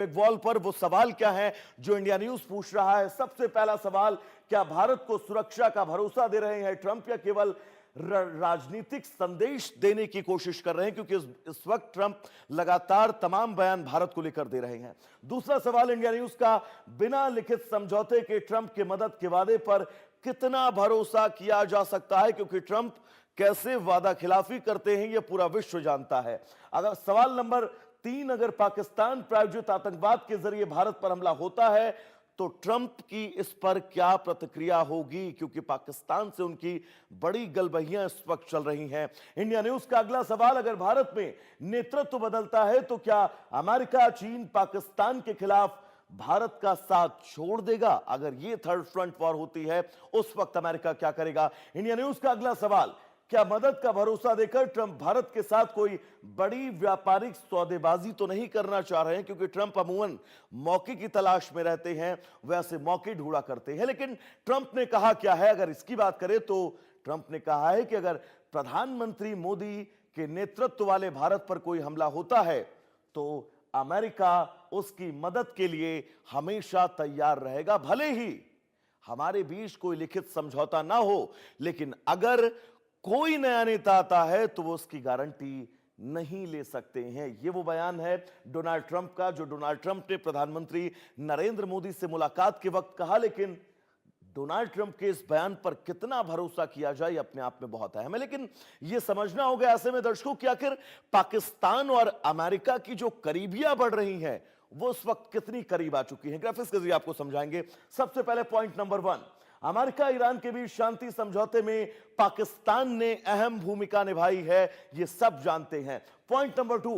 Big wall पर वो सवाल क्या है जो इंडिया न्यूज पूछ रहा है। सबसे पहला सवाल, क्या भारत को सुरक्षा का भरोसा दे रहे हैं ट्रंप या केवल राजनीतिक संदेश देने की कोशिश कर रहे हैं, क्योंकि इस वक्त ट्रंप लगातार तमाम बयान भारत को लेकर दे रहे हैं। दूसरा सवाल इंडिया न्यूज का, बिना लिखित समझौते के ट्रंप के मदद के वादे पर कितना भरोसा किया जा सकता है, क्योंकि ट्रंप कैसे वादा खिलाफी करते हैं यह पूरा विश्व जानता है। अगर सवाल नंबर 3, अगर पाकिस्तान प्रायोजित आतंकवाद के जरिए भारत पर हमला होता है तो ट्रंप की इस पर क्या प्रतिक्रिया होगी, क्योंकि पाकिस्तान से उनकी बड़ी गलबहियां इस वक्त चल रही हैं। इंडिया न्यूज का अगला सवाल, अगर भारत में नेतृत्व बदलता है तो क्या अमेरिका, चीन, पाकिस्तान के खिलाफ भारत का साथ छोड़ देगा? अगर यह थर्ड फ्रंट वॉर होती है उस वक्त अमेरिका क्या करेगा? इंडिया न्यूज का अगला सवाल, क्या मदद का भरोसा देकर ट्रंप भारत के साथ कोई बड़ी व्यापारिक सौदेबाजी तो नहीं करना चाह रहे हैं, क्योंकि ट्रंप अमूमन मौके की तलाश में रहते हैं, वैसे मौके ढूंढा करते हैं। लेकिन ट्रंप ने कहा क्या है, अगर इसकी बात करें तो ट्रंप ने कहा है कि अगर प्रधानमंत्री मोदी के नेतृत्व वाले भारत पर कोई हमला होता है तो अमेरिका उसकी मदद के लिए हमेशा तैयार रहेगा, भले ही हमारे बीच कोई लिखित समझौता ना हो, लेकिन अगर कोई नया नेता आता है तो वो उसकी गारंटी नहीं ले सकते हैं। ये वो बयान है डोनाल्ड ट्रंप का, जो डोनाल्ड ट्रंप ने प्रधानमंत्री नरेंद्र मोदी से मुलाकात के वक्त कहा। लेकिन डोनाल्ड ट्रंप के इस बयान पर कितना भरोसा किया जाए अपने आप में बहुत अहम है। लेकिन यह समझना होगा ऐसे में दर्शकों कि आखिर पाकिस्तान और अमेरिका की जो करीबियां बढ़ रही हैं वो उस वक्त कितनी करीब आ चुकी हैं। ग्राफिक्स के जरिए आपको समझाएंगे। सबसे पहले पॉइंट नंबर 1, अमेरिका ईरान के बीच शांति समझौते में पाकिस्तान ने अहम भूमिका निभाई है, यह सब जानते हैं। पॉइंट नंबर 2,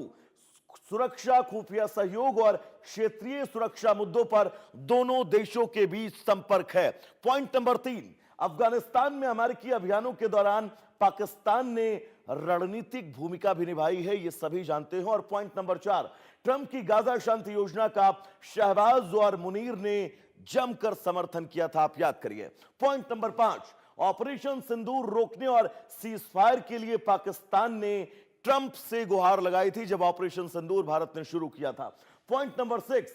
सुरक्षा, खुफिया सहयोग और क्षेत्रीय सुरक्षा मुद्दों पर दोनों देशों के बीच संपर्क है। पॉइंट नंबर 3, अफगानिस्तान में अमेरिकी अभियानों के दौरान पाकिस्तान ने रणनीतिक भूमिका भी निभाई है, यह सभी जानते हैं। और पॉइंट नंबर 4, ट्रंप की गाजा शांति योजना का शहबाज और मुनीर ने जमकर समर्थन किया था, आप याद करिए। पॉइंट नंबर 5, ऑपरेशन सिंदूर रोकने और सीजफायर के लिए पाकिस्तान ने ट्रंप से गुहार लगाई थी जब ऑपरेशन सिंदूर भारत ने शुरू किया था। पॉइंट नंबर 6,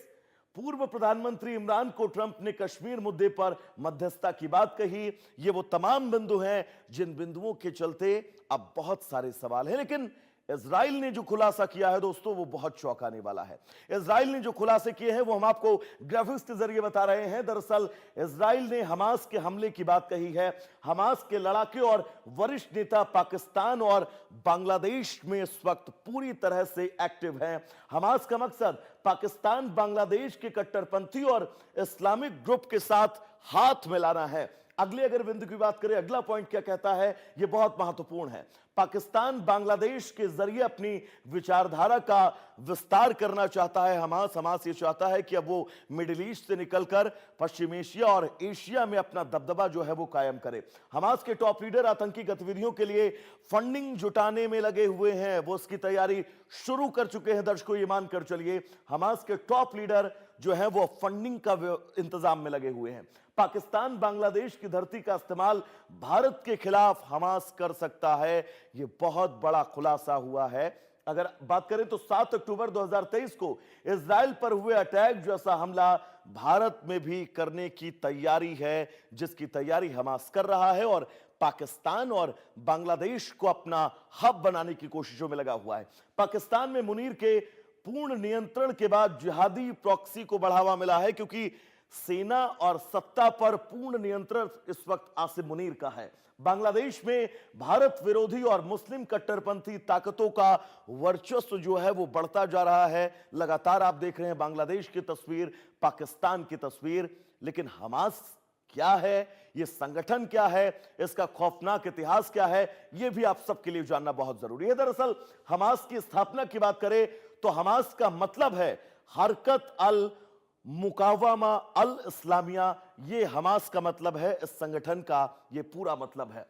पूर्व प्रधानमंत्री इमरान को ट्रंप ने कश्मीर मुद्दे पर मध्यस्थता की बात कही। ये वो तमाम बिंदु हैं जिन बिंदुओं के चलते अब बहुत सारे सवाल हैं। लेकिन इजराइल ने जो खुलासा किया है दोस्तों वो बहुत चौंकाने वाला है। इजराइल ने जो खुलासे किए हैं वो हम आपको ग्राफिक्स के जरिए बता रहे हैं। दरअसल इजराइल ने हमास के हमले की बात कही है। हमास के लड़ाके और वरिष्ठ नेता पाकिस्तान और बांग्लादेश में इस वक्त पूरी तरह से एक्टिव हैं। हमास का मकसद पाकिस्तान बांग्लादेश के कट्टरपंथी और इस्लामिक ग्रुप के साथ हाथ मिलाना है। अगले अगर बिंदु की बात करें, अगला पॉइंट क्या कहता है, यह बहुत महत्वपूर्ण है। पाकिस्तान बांग्लादेश के जरिए अपनी विचारधारा का विस्तार करना चाहता है। हमास ये चाहता है कि अब वो मिडिल ईस्ट से निकलकर पश्चिम एशिया और एशिया में अपना दबदबा जो है वो कायम करे। हमास के टॉप लीडर आतंकी गतिविधियों के लिए फंडिंग जुटाने में लगे हुए हैं, वो उसकी तैयारी शुरू कर चुके हैं। दर्शकों ये मानकर चलिए, हमास के टॉप लीडर जो है वो फंडिंग का इंतजाम में लगे हुए हैं। पाकिस्तान बांग्लादेश की धरती का इस्तेमाल भारत के खिलाफ हमास कर सकता है, यह बहुत बड़ा खुलासा हुआ है। अगर बात करें तो 7 अक्टूबर 2023 को इजराइल पर हुए अटैक जैसा हमला भारत में भी करने की तैयारी है, जिसकी तैयारी हमास कर रहा है और पाकिस्तान और बांग्लादेश को अपना हब बनाने की कोशिशों में लगा हुआ है। पाकिस्तान में मुनीर के पूर्ण नियंत्रण के बाद जिहादी प्रॉक्सी को बढ़ावा मिला है, क्योंकि सेना और सत्ता पर पूर्ण नियंत्रण इस वक्त आसिम मुनीर का है। बांग्लादेश में भारत विरोधी और मुस्लिम कट्टरपंथी ताकतों का वर्चस्व जो है वो बढ़ता जा रहा है। लगातार आप देख रहे हैं बांग्लादेश की तस्वीर, पाकिस्तान की तस्वीर। लेकिन हमास क्या है, ये संगठन क्या है, इसका खौफनाक इतिहास क्या है, यह भी आप सबके लिए जानना बहुत जरूरी है। दरअसल हमास की स्थापना की बात करें तो हमास का मतलब है हरकत अल मुकावमा अल इस्लामिया, ये हमास का मतलब है। इस संगठन का ये पूरा मतलब है।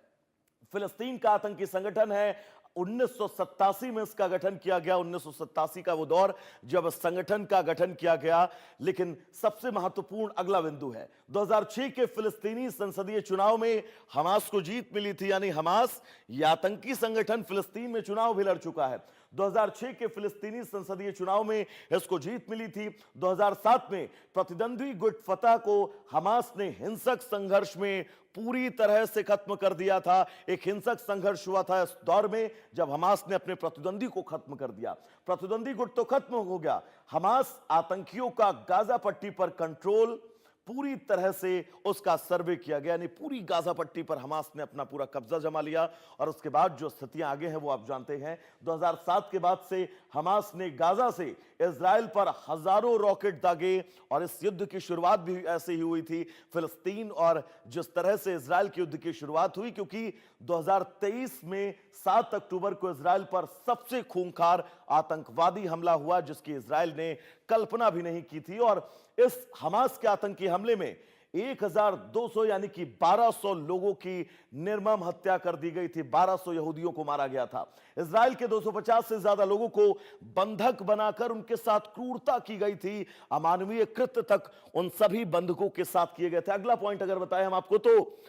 फिलिस्तीन का आतंकी संगठन है। 1987 में इसका गठन किया गया। 1987 का वो दौर जब इस संगठन का गठन किया गया। लेकिन सबसे महत्वपूर्ण अगला बिंदु है 2006 के फिलिस्तीनी संसदीय चुनाव में हमास को जीत मिली थी, यानी हमास ये आतंकी संगठन फिलिस्तीन में चुनाव भी लड़ चुका है। 2006 के फिलिस्तीनी संसदीय चुनाव में इसको जीत मिली थी। 2007 में प्रतिद्वंदी गुट फतह को हमास ने हिंसक संघर्ष में पूरी तरह से खत्म कर दिया था। एक हिंसक संघर्ष हुआ था इस दौर में जब हमास ने अपने प्रतिद्वंदी को खत्म कर दिया। प्रतिद्वंदी गुट तो खत्म हो गया, हमास आतंकियों का गाजा पट्टी पर कंट्रोल पूरी तरह से उसका सर्वे किया गया, यानी पूरी गाजा पट्टी पर हमास ने अपना पूरा कब्जा जमा लिया। और उसके बाद जो स्थितियां आगे हैं वो आप जानते हैं। 2007 के बाद से हमास ने गाजा से इजराइल पर हजारों रॉकेट दागे और इस युद्ध की शुरुआत भी ऐसे ही हुई थी। फिलिस्तीन और जिस तरह से इजराइल के युद्ध की शुरुआत हुई, क्योंकि 2023 में 7 अक्टूबर को इजराइल पर सबसे खूंखार आतंकवादी हमला हुआ जिसकी इजराइल ने कल्पना भी नहीं की थी। और इस हमास के आतंकी हमले में 1200 यानी कि 1200 लोगों की निर्मम हत्या कर दी गई थी। 1200 यहूदियों को मारा गया था। इजराइल के 250 से ज्यादा लोगों को बंधक बनाकर उनके साथ क्रूरता की गई थी। अमानवीय कृत्य तक उन सभी बंधकों के साथ किए गए थे। अगला पॉइंट अगर बताएं हम आपको, तो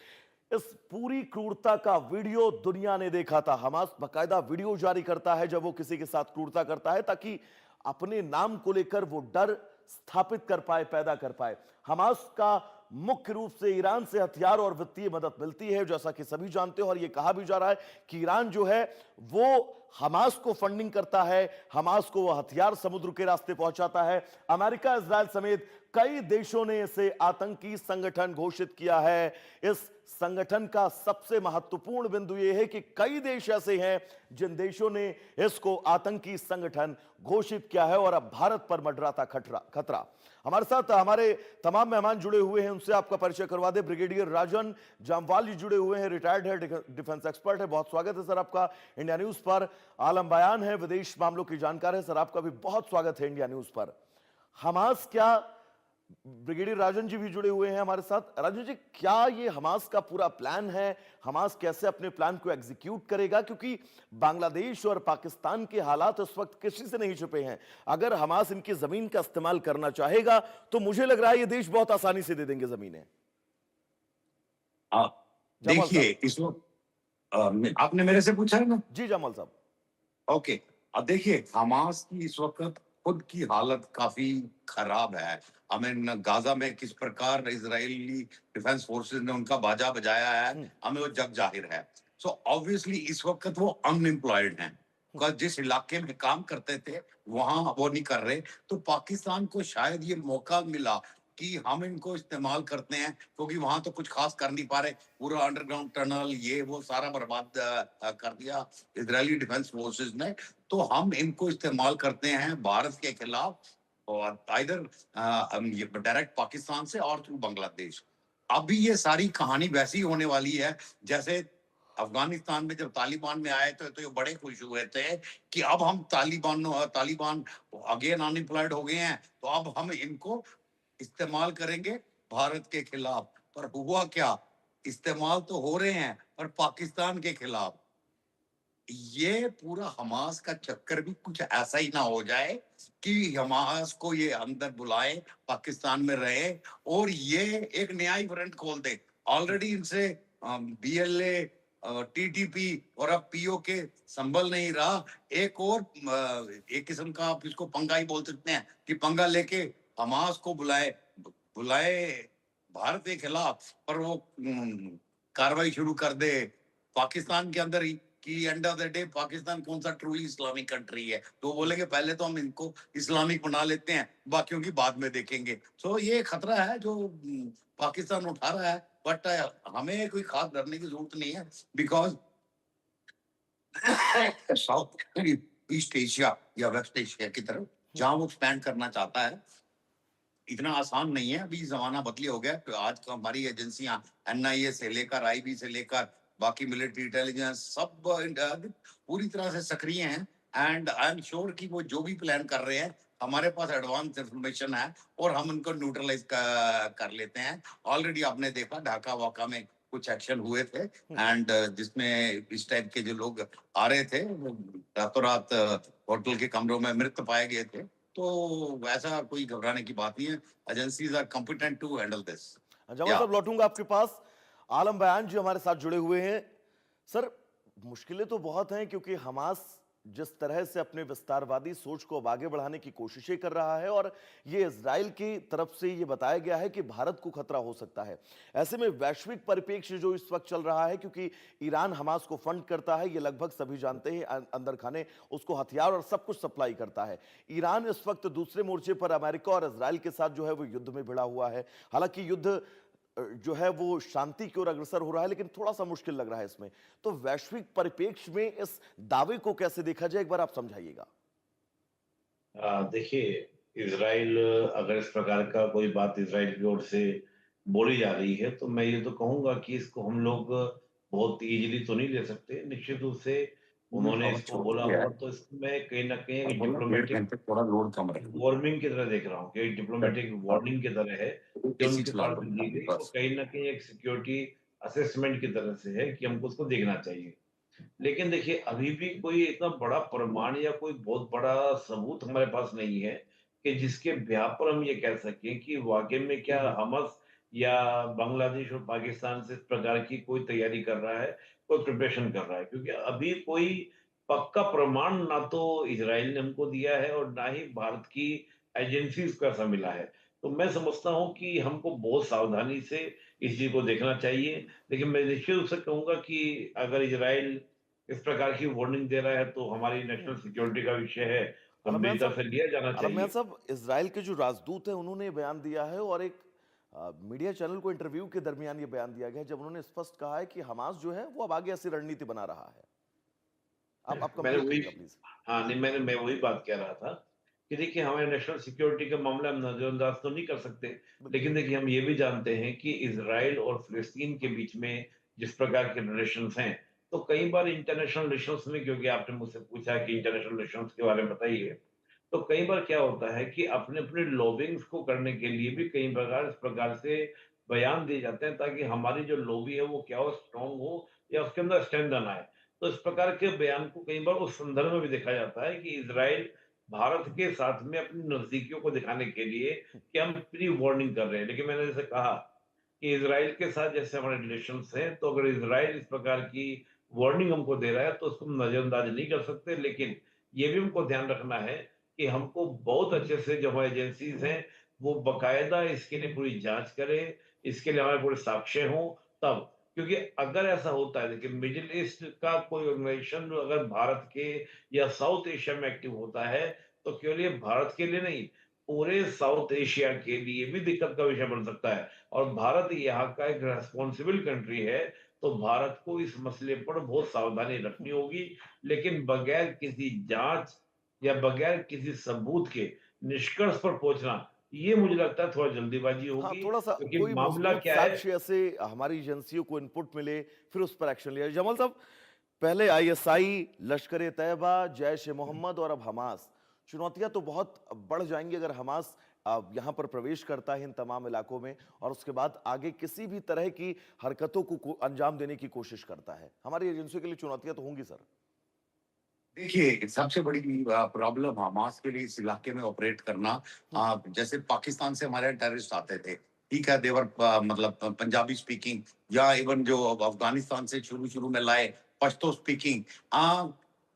इस पूरी क्रूरता का वीडियो दुनिया ने देखा था। हमास बाकायदा वीडियो जारी करता है जब वो किसी के साथ क्रूरता करता है, ताकि अपने नाम को लेकर वो डर स्थापित कर पाए, पैदा कर पाए। हमास का मुख्य रूप से ईरान से हथियार और वित्तीय मदद मिलती है, जैसा कि सभी जानते हो। और यह कहा भी जा रहा है कि ईरान जो है वो हमास को फंडिंग करता है, हमास को वो हथियार समुद्र के रास्ते पहुंचाता है। अमेरिका, इजराइल समेत कई देशों ने इसे आतंकी संगठन घोषित किया है। इस संगठन का सबसे महत्वपूर्ण बिंदु यह है कि कई देश ऐसे हैं जिन देशों ने इसको आतंकी संगठन घोषित किया है और अब भारत पर मंडराता खतरा। हमारे साथ हमारे तमाम मेहमान जुड़े हुए हैं, उनसे आपका परिचय करवा दे। ब्रिगेडियर राजन जामवाल जी जुड़े हुए हैं, रिटायर्ड है, डिफेंस एक्सपर्ट है। बहुत स्वागत है सर आपका इंडिया न्यूज पर। आलम बयान है, विदेश मामलों की जानकार है, सर आपका भी बहुत स्वागत है इंडिया न्यूज पर। हमास क्या, ब्रिगेडियर राजन जी भी जुड़े हुए हैं हमारे साथ। राजन जी, क्या ये हमास का पूरा प्लान है? हमास कैसे अपने प्लान को एग्जीक्यूट करेगा? क्योंकि बांग्लादेश और पाकिस्तान के हालात इस वक्त किसी से नहीं छुपे हैं। अगर हमास इनकी जमीन का इस्तेमाल करना चाहेगा तो मुझे लग रहा है ये देश बहुत आसानी से दे देंगे जमीनें। देखिए, इस वक्त आपने मेरे से पूछा है ना? जी जमाल साहब। ओके, अब देखिए, हमास की इस वक्त खुद की हालत काफी खराब है। हमें गाजा में किस प्रकार इजरायली डिफेंस फोर्सेस ने उनका बाजा बजाया है, हमें वो जग जाहिर है। सो ऑब्वियसली इस वक्त वो अनएम्प्लॉयड हैं। जिस इलाके में काम करते थे वहां वो नहीं कर रहे, तो पाकिस्तान को शायद ये मौका मिला कि हम इनको इस्तेमाल करते हैं, क्योंकि वहां तो कुछ खास कर नहीं पा रहे। पूरा अंडरग्राउंड टनल ये वो सारा बर्बाद कर दिया इजरायली डिफेंस फोर्सेस ने। तो हम इनको इस्तेमाल करते हैं भारत के खिलाफ, और आइदर डायरेक्ट पाकिस्तान से और थ्रू बांग्लादेश। अभी ये सारी कहानी वैसी होने वाली है जैसे अफगानिस्तान में जब तालिबान में आए तो ये बड़े खुश हुए थे कि अब हम तालिबान अगेन अनएम्प्लॉयड हो गए हैं, तो अब हम इनको इस्तेमाल करेंगे भारत के खिलाफ। पर हुआ क्या? इस्तेमाल तो हो रहे हैं पर पाकिस्तान के खिलाफ। ये पूरा हमास का चक्कर भी कुछ ऐसा ही ना हो जाए कि हमास को ये अंदर बुलाए, पाकिस्तान में रहे और ये एक नया ही फ्रंट खोल दे। ऑलरेडी इनसे बीएलए, टीटीपी और अब पीओके संभल नहीं रहा। एक और एक किस्म का आप इसको पंगा ही बोल सकते हैं कि पंगा लेके हमास को बुलाए भारत के खिलाफ, पर वो कार्रवाई शुरू कर दे पाकिस्तान के अंदर ही। कि end of the day Pakistan कौन सा ट्रूली इस्लामिक कंट्री है, तो बोलेंगे पहले तो हम इनको इस्लामिक बना लेते हैं, बाकियों की बाद में देखेंगे। सो ये खतरा है जो पाकिस्तान उठा रहा है, बट हमें कोई खास डरने की जरूरत नहीं है, बिकॉज साउथ ईस्ट एशिया या वेस्ट एशिया की तरफ जहां वो एक्सपैंड करना चाहता है, इतना आसान नहीं है। अभी जमाना बदली हो गया। तो आज का हमारी एजेंसियां एनआईए से लेकर आईबी से लेकर बाकी मिलिट्री इंटेलिजेंस सब पूरी तरह से सक्रिय हैं। एंड आई एम श्योर कि वो जो भी प्लान कर रहे हैं, हमारे पास एडवांस इंफॉर्मेशन है और हम उनको न्यूट्रलाइज कर लेते हैं। ऑलरेडी आपने देखा ढाका वाका में कुछ एक्शन हुए थे, एंड जिसमें इस टाइप के जो लोग आ रहे थे वो रातों रात होटल के कमरों में मृत पाए गए थे। तो ऐसा कोई घबराने की बात नहीं है। Agencies are competent to handle this. Jamal साहब, लौटूंगा आपके पास। आलम बयान जी हमारे साथ जुड़े हुए हैं। सर, मुश्किलें तो बहुत हैं क्योंकि हमास जिस तरह से अपने विस्तारवादी सोच को अब आगे बढ़ाने की कोशिशें कर रहा है और ये इजराइल की तरफ से ये बताया गया है कि भारत को खतरा हो सकता है। ऐसे में वैश्विक परिप्रेक्ष्य जो इस वक्त चल रहा है, क्योंकि ईरान हमास को फंड करता है, ये लगभग सभी जानते हैं, अंदर खाने उसको हथियार और सब कुछ सप्लाई करता है। ईरान इस वक्त दूसरे मोर्चे पर अमेरिका और इजराइल के साथ जो है वो युद्ध में भिड़ा हुआ है। हालांकि युद्ध जो है वो शांति की ओर अग्रसर हो रहा है, लेकिन थोड़ा सा मुश्किल लग रहा है इसमें। तो वैश्विक परिप्रेक्ष्य में इस दावे को कैसे देखा जाए, एक बार आप समझाइएगा। देखिए, इज़राइल अगर इस प्रकार का कोई बात इज़राइल की ओर से बोली जा रही है, तो मैं ये तो कहूँगा कि इसको हम लोग बहुत ईज़िली तो नहीं ले सकते। निश्चित रूप से उन्होंने हवा इसको बोला छोटी है होगा, तो इसको मैं कहीं न कहीं और एक बोला डेढ़ डिप्लोमैटिक घंटे थोड़ा लोड कम रहे। वार्निंग की तरह देख रहा हूँ कि एक डिप्लोमैटिक वार्निंग की तरह है कि एसी उनके चला पास लो जो दी गई वो बस। कहीं न कहीं एक सिक्योरिटी असेसमेंट की तरह से है कि हमको उसको देखना चाहिए। लेकिन देखिए, अभी भी कोई इतना बड़ा प्रमाण या कोई बहुत बड़ा सबूत हमारे पास नहीं है कि जिसके ब्याह पर हम ये कह सकें कि वाक़ई में क्या हमास या बांग्लादेश और पाकिस्तान से इस प्रकार की कोई तैयारी कर रहा है, कोई प्रिपरेशन कर रहा है। क्योंकि अभी कोई पक्का प्रमाण ना तो इज़राइल ने हमको दिया है और ना ही भारत की एजेंसीज़ को ऐसा मिला है। तो मैं समझता हूँ कि हमको बहुत सावधानी से इस चीज़ को देखना चाहिए। लेकिन मैं निश्चित रूप से कहूँगा कि अगर इज़राइल इस प्रकार की वार्निंग दे रहा है तो हमारी नेशनल सिक्योरिटी का विषय है, आलमगीर गंभीरता साहब, से लिया जाना आलमगीर चाहिए। साहब, इजराइल के जो राजदूत हैं उन्होंने ये बयान दिया है और एक मीडिया चैनल को इंटरव्यू के दरमियान ये बयान दिया गया है, जब उन्होंने स्पष्ट कहा है कि हमास जो है वो अब आगे ऐसी रणनीति बना रहा है। आप मैंने कंप्लीट वही करिएगा प्लीज। हाँ, नहीं मैं वही बात कह रहा था कि देखिए हमारे नेशनल सिक्योरिटी का मामला हम नज़रअंदाज तो नहीं कर सकते। बिल्कुल। लेकिन देखिए हम ये भी जानते हैं कि इज़राइल और फ़िलिस्तीन के बीच में जिस प्रकार के रिलेशंस हैं, तो कई बार इंटरनेशनल रिलेशंस में क्योंकि आपने मुझसे पूछा कि इंटरनेशनल रिलेशंस के बारे में बताइए, तो कई बार क्या होता है कि अपने-अपने लॉबिंग्स को करने के लिए भी कई प्रकार इस प्रकार से बयान दिए जाते हैं ताकि हमारी जो लॉबी है वो क्या हो स्ट्रॉन्ग हो या उसके अंदर स्ट्रेंथ आए। तो इस प्रकार के बयान को कई बार उस संदर्भ में भी देखा जाता है कि इज़राइल भारत के साथ में अपनी नज़दीकियों को दिखाने के लिए कि हम प्री वार्निंग कर रहे हैं। लेकिन मैंने जैसे कहा कि इज़राइल के साथ जैसे हमारे रिलेशंस हैं, तो अगर इज़राइल इस प्रकार की वार्निंग हमको दे रहा है, तो उसको हम नज़रअंदाज नहीं कर सकते। लेकिन ये भी हमको ध्यान रखना है कि हमको बहुत अच्छे से जो हमारी एजेंसीज़ हैं, वो बाकायदा इसके लिए पूरी जाँच करें, इसके लिए हमारे पूरे साक्ष्य हों, तब। क्योंकि अगर ऐसा होता है देखिए मिडिल ईस्ट का कोई ऑर्गेनाइजेशन अगर भारत के या साउथ एशिया में एक्टिव होता है, तो केवल ये भारत के लिए नहीं, पूरे साउथ एशिया के लिए भी दिक्कत का विषय बन सकता है। और भारत यहाँ का एक रिस्पॉन्सिबल कंट्री है, तो भारत को इस मसले पर बहुत सावधानी रखनी होगी, लेकिन बगैर किसी जाँच या बगैर किसी सबूत के निष्कर्ष पर पहुँचना, ये मुझे लगता है थोड़ा जल्दीबाज़ी हाँ, होगी, थोड़ा सा क्योंकि कोई मामला मजबूत क्या है। साक्ष्य ऐसे हमारी एजेंसियों को इनपुट मिले, फिर उस पर एक्शन लिया जाए। जमाल साहब, पहले आईएसआई, लश्कर ए तैयबा, जैश ए मोहम्मद और अब हमास। चुनौतियां तो बहुत बढ़ जाएंगी अगर हमास यहां पर प्रवेश करता है इन तमाम इलाकों में और उसके बाद आगे किसी भी तरह की हरकतों को अंजाम देने की कोशिश करता है। हमारी एजेंसियों के लिए चुनौतियां तो होंगी सर। देखिए, सबसे बड़ी प्रॉब्लम हमास के लिए इस इलाके में ऑपरेट करना, जैसे पाकिस्तान से हमारे टेररिस्ट आते थे, ठीक है, देवर मतलब पंजाबी स्पीकिंग, या इवन जो अफगानिस्तान से शुरू-शुरू में लाए पश्तो स्पीकिंग,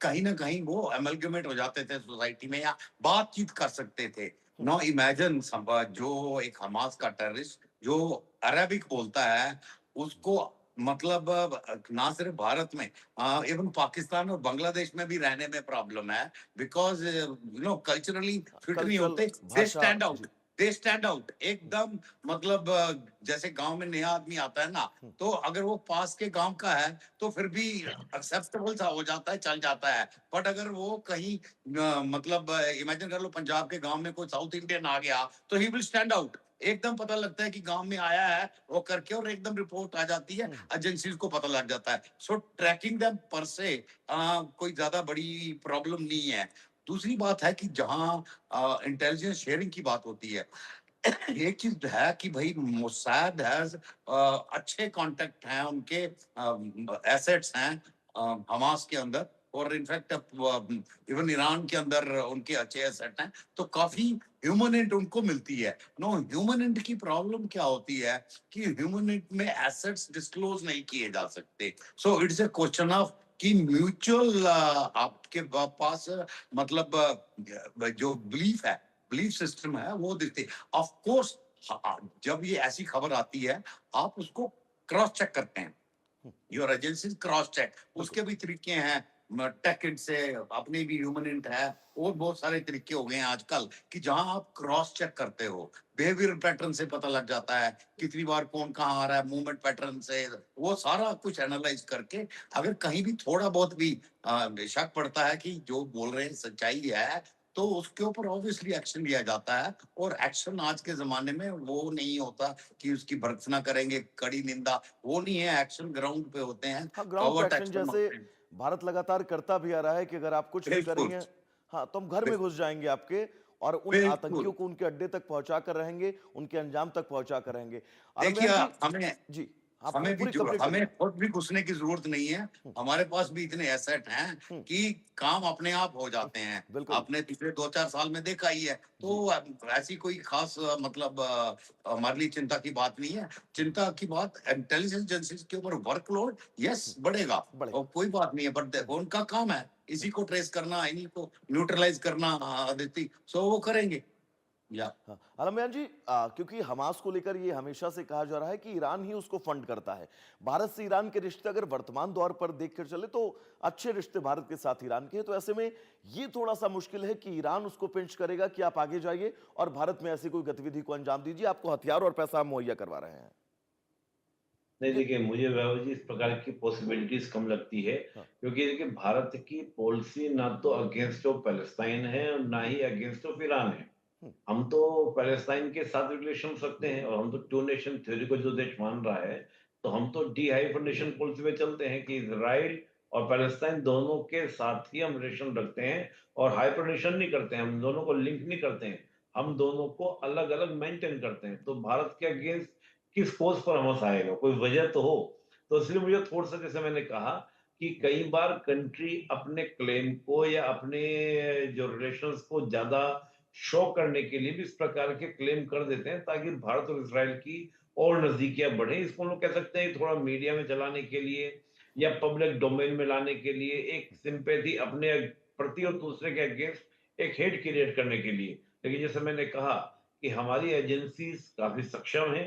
कहीं न कहीं वो एमलगमेट हो जाते थे सोसाइटी में या बातचीत कर सकते थे। नाउ इमेजिन जो एक हमास का टेररिस्ट जो अरेबिक बोलता है, उसको मतलब ना सिर्फ भारत में, इवन पाकिस्तान और बांग्लादेश में भी रहने में प्रॉब्लम है, बिकॉज कल्चरली फिट नहीं कल्चरल, होते। दे भाषा। स्टैंड आउट, जी। दे स्टैंड आउट एकदम, मतलब जैसे गांव में नया आदमी आता है ना, तो अगर वो पास के गांव का है तो फिर भी एक्सेप्टेबल सा हो जाता है, चल जाता है। बट अगर वो कहीं मतलब इमेजिन कर लो पंजाब के गांव में कोई साउथ इंडियन आ गया, तो ही विल स्टैंड आउट। एकदम पता लगता है कि गांव में आया है वो करके, और एकदम रिपोर्ट आ जाती है, एजेंसीज को पता लग जाता है। सो ट्रैकिंग देम पर से कोई ज्यादा बड़ी प्रॉब्लम नहीं है। दूसरी बात है कि जहां इंटेलिजेंस शेयरिंग की बात होती है, एक चीज है कि भाई मोसाद हैज अच्छे कांटेक्ट हैं उनके, एसेट्स हैं हमास के अंदर, और इनफैक्ट इवन ईरान के अंदर उनके अच्छे एसेट हैं, तो काफी ह्यूमन एड उनको मिलती है। नो, ह्यूमन एड की प्रॉब्लम क्या होती है कि ह्यूमन एड में एसेट्स डिस्क्लोज नहीं किए जा सकते। So it's a question of कि म्यूचुअल आपके पास मतलब जो बिलीफ सिस्टम है वो दिखते। ऑफ कोर्स जब ये ऐसी खबर आती है आप उसको क्रॉस चेक करते हैं, योर एजेंसीज क्रॉस चेक, उसके भी तरीके हैं। टेक से अपने भी ह्यूमन इंट है और बहुत सारे तरीके हो गए हैं आजकल कि जहां आप क्रॉस चेक करते हो, बिहेवियर पैटर्न से पता लग जाता है कितनी बार कौन कहाँ आ रहा है, मूवमेंट पैटर्न से वो सारा कुछ एनालाइज करके अगर कहीं भी थोड़ा बहुत भी शक पड़ता है कि जो बोल रहे हैं सच्चाई है तो उसके ऊपर ऑब्वियसली एक्शन लिया जाता है। और एक्शन आज के जमाने में वो नहीं होता कि उसकी भर्त्सना करेंगे, कड़ी निंदा, वो नहीं है। एक्शन ग्राउंड पे होते हैं, हाँ, ग्राउंड पे कवर्ट एक्शन एक्शन जैसे होते हैं। भारत लगातार करता भी आ रहा है कि अगर आप कुछ भी बिल्कुल, करेंगे, हाँ, तो हम घर में बिल- घुस जाएंगे आपके, और उन बिल्कुल। आतंकियों को उनके अड्डे तक पहुंचा कर रहेंगे, उनके अंजाम तक पहुंचा कर रहेंगे। देखिए आलमगीर जी, हमें जी, आप हमें भी पूरी जो कंप्लीट हमें करिए। खुद भी घुसने की जरूरत नहीं है। हम्म, हमारे पास भी इतने एसेट हैं हम्म, कि काम अपने आप हो जाते हैं। बिल्कुल। आपने पिछले 2-4 साल में देखा ही है। जी, तो ऐसी कोई खास मतलब हमारे लिए चिंता की बात नहीं है। चिंता की बात इंटेलिजेंस एजेंसीज के ऊपर वर्कलोड यस बढ़ेगा बढ़ेगा। और कोई बात नहीं है, बट देखो उनका काम है इसी को ट्रेस करना, इन्हीं को न्यूट्रलाइज करना, आदित्य, सो वो करेंगे। या हाँ, आलम जी, क्योंकि हमास को लेकर ये हमेशा से कहा जा रहा है कि ईरान ही उसको फंड करता है। भारत से ईरान के रिश्ते अगर वर्तमान दौर पर देखकर चले तो अच्छे रिश्ते भारत के साथ ईरान के हैं, तो ऐसे में ये थोड़ा सा मुश्किल है कि ईरान उसको पिंच करेगा कि आप आगे जाइए और भारत में ऐसी कोई गतिविधि को अंजाम दीजिए, आपको हथियार और पैसा हम मुहैया करवा रहे हैं। नहीं, ये, देखिए मुझे वैभव जी इस प्रकार की पॉसिबिलिटीज कम लगती है, हाँ, क्योंकि देखिए भारत की पॉलिसी ना तो अगेंस्ट ऑफ पैलेस्टाइन है और ना ही अगेंस्ट ऑफ ईरान है। हम्म, हम तो पैलेस्टाइन के साथ रिलेशन रखते हैं और हम तो टू नेशन थ्योरी को जो देश मान रहा है, तो हम तो डी हाइफनेशन पॉलिसी पे चलते हैं कि इजराइल और पैलेस्टाइन दोनों के साथ ही हम रिलेशन रखते हैं और हाइफनेशन नहीं करते हैं, हम दोनों को लिंक नहीं करते हैं, हम दोनों को अलग अलग मेंटेन करते हैं। तो भारत के अगेंस्ट किस कोर्स पर हमस आएगा, कोई वजह तो हो। तो इसलिए मुझे थोड़ा सा, जैसे मैंने कहा कि कई बार कंट्री अपने क्लेम को या अपने जो रिलेशंस को ज्यादा शो करने के लिए भी इस प्रकार के क्लेम कर देते हैं ताकि भारत और इसराइल की और नजदीकियां बढ़े। इसको हम लोग कह सकते हैं थोड़ा मीडिया में चलाने के लिए या पब्लिक डोमेन में लाने के लिए, एक सिंपैथी अपने प्रति और दूसरे के अगेंस्ट एक हेट क्रिएट करने के लिए। लेकिन जैसे मैंने कहा कि हमारी एजेंसीज काफी सक्षम है,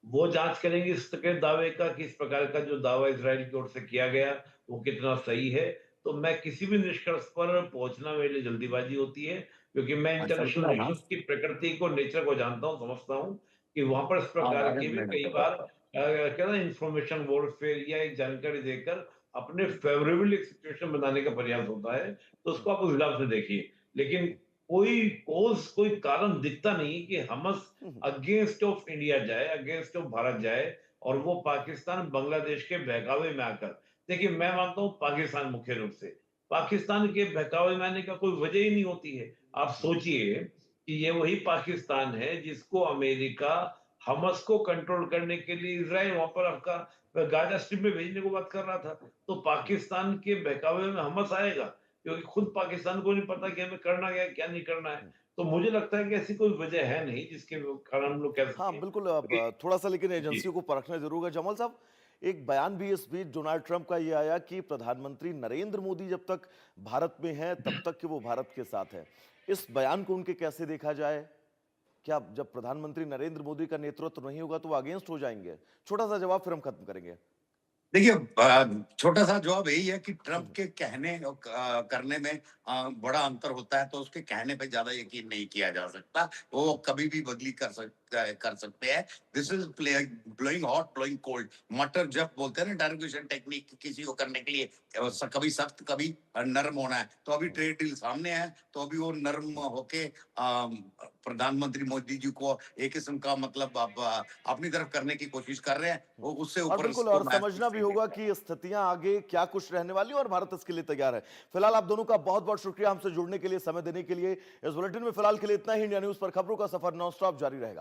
वो जांच करेंगे इस के दावे का कि इस प्रकार का जो दावा इजराइल की ओर से किया गया वो कितना सही है। तो मैं किसी भी निष्कर्ष पर पहुंचना मेरे लिए जल्दीबाजी होती है, क्योंकि मैं इंटरनेशनल चलता है ना। रिलेशंस की प्रकृति को, नेचर को जानता हूँ, समझता हूँ कि वहां पर इस हाँ, प्रकार अरे के भी मैं कई तो बार करता। क्या ना इंफॉर्मेशन वॉरफेयर या एक जानकारी देकर अपने फेवरेबल एक सिचुएशन बनाने का प्रयास होता है। तो उसको आप उस हिसाब से देखिए, लेकिन कोई कोई कोई कारण दिखता नहीं कि हमस अगेंस्ट ऑफ इंडिया जाए, अगेंस्ट ऑफ भारत जाए और वो पाकिस्तान बांग्लादेश के बहकावे में आकर, देखिए मैं मानता हूं पाकिस्तान मुख्य रूप से पाकिस्तान के बहकावे में आने का कोई वजह ही नहीं होती है। आप सोचिए कि ये वही पाकिस्तान है जिसको अमेरिका हमस को कंट्रोल करने के लिए इसराइल वहां पर आपका गाजा स्ट्रिप में भेजने को बात कर रहा था। तो पाकिस्तान के बहकावे में हमस आएगा क्योंकि खुद पाकिस्तान को नहीं पता कि हमें करना क्या है, क्या नहीं करना है। तो मुझे लगता है कि ऐसी कोई वजह है नहीं जिसके कारण हम लोग कह हाँ, सकें बिल्कुल, अब कि थोड़ा सा लेकिन जी। एजेंसियों को परखना जरूर है। जमाल साहब, एक बयान भी इस बीच डोनाल्ड ट्रंप का ये आया कि प्रधानमंत्री नरेंद्र मोदी जब तक भारत में हैं तब तक कि वो भारत के साथ है। इस बयान को उनके कैसे देखा जाए? क्या जब प्रधानमंत्री नरेंद्र मोदी का नेतृत्व नहीं होगा तो वो अगेंस्ट हो जाएंगे? छोटा सा जवाब फिर हम खत्म करेंगे। देखिए छोटा सा जवाब यही है कि ट्रम्प के कहने और करने में बड़ा अंतर होता है, तो उसके कहने पे ज्यादा यकीन नहीं किया जा सकता। वो कभी भी बदली कर सकते हैं। This is blowing hot blowing cold, मटर जब बोलते हैं ना डायरेक्शन टेक्निक किसी को करने के लिए, कभी सख्त कभी नरम होना है। तो अभी ट्रेड डील सामने है, तो अभी वो नरम होके प्रधानमंत्री मोदी जी को एक किस्म का मतलब आप अपनी तरफ करने की कोशिश कर रहे हैं। वो उससे और ऊपर बिल्कुल, इसको और महसूस समझना भी नहीं होगा देखता। कि स्थितियां आगे क्या कुछ रहने वाली है और भारत इसके लिए तैयार है। फिलहाल आप दोनों का बहुत बहुत शुक्रिया हमसे जुड़ने के लिए, समय देने के लिए। इस बुलेटिन में फिलहाल के लिए इतना ही। इंडिया न्यूज पर खबरों का सफर नॉन स्टॉप जारी रहेगा।